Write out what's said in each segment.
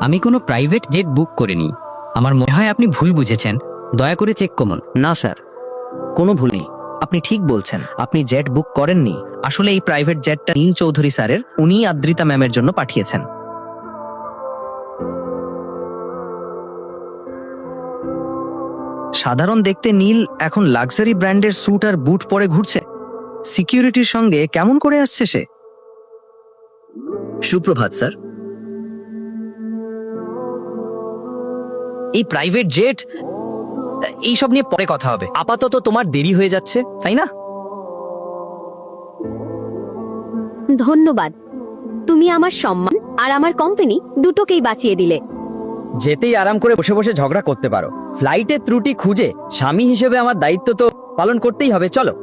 আমি কোনো private jet বুক করিনি। আমার মনে হয় আপনি ভুল বুঝেছেন। দয়া করে চেক করুন। না স্যার, কোনো ভুল নেই। আপনি ঠিক বলছেন, আপনি জেট বুক করেননি। আসলে এই প্রাইভেট জেটটা নীল চৌধুরী স্যারের, উনিই আদ্রিতা ম্যামের জন্য পাঠিয়েছেন। সাধারণ দেখতে নীল এখন লাক্সারি ব্র্যান্ডের স্যুট আর বুট পরে ঘুরছে। সিকিউরিটির সঙ্গে কেমন করে আসছে সে? সুপ্রভাত স্যার। এই প্রাইভেট জেট, এইসব নিয়ে পরে কথা হবে। আপাতত তোমার দেরি হয়ে যাচ্ছে, তাই না? ধন্যবাদ, তুমি আমার সম্মান আর আমার কোম্পানি দুটোকেই বাঁচিয়ে দিলে। যেতেই আরাম করে বসে বসে ঝগড়া করতে পারো। ফ্লাইটের ত্রুটি খুঁজে স্বামী হিসেবে আমার দায়িত্ব তো পালন করতেই হবে। চলো।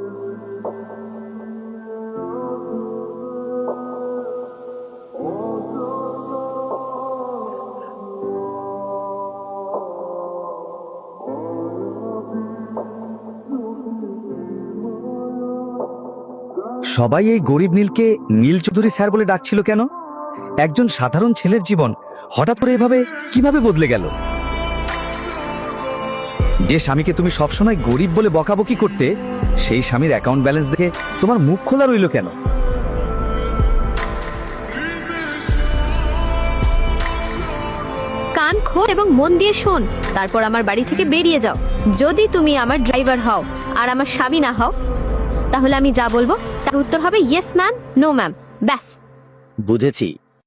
সবাই এই গরিব নীলকে নীল চৌধুরী স্যার বলে ডাকছিল কেন? একজন সাধারণ ছেলের জীবন হঠাৎ করে এভাবে কিভাবে বদলে গেল? যে স্বামীকে তুমি সবসময় গরিব বলে বকাবকি করতে, সেই স্বামীর অ্যাকাউন্ট ব্যালেন্স দেখে তোমার মুখ খোলা রইল কেন? কান খোল এবং মন দিয়ে শোন, তারপর আমার বাড়ি থেকে বেরিয়ে যাও। যদি তুমি আমার ড্রাইভার হও আর আমার স্বামী না হও, তাহলে আমি যা বলবো তার উত্তর হবে ইয়েস ম্যাম, নো ম্যাম, ব্যাস। বুঝেছি।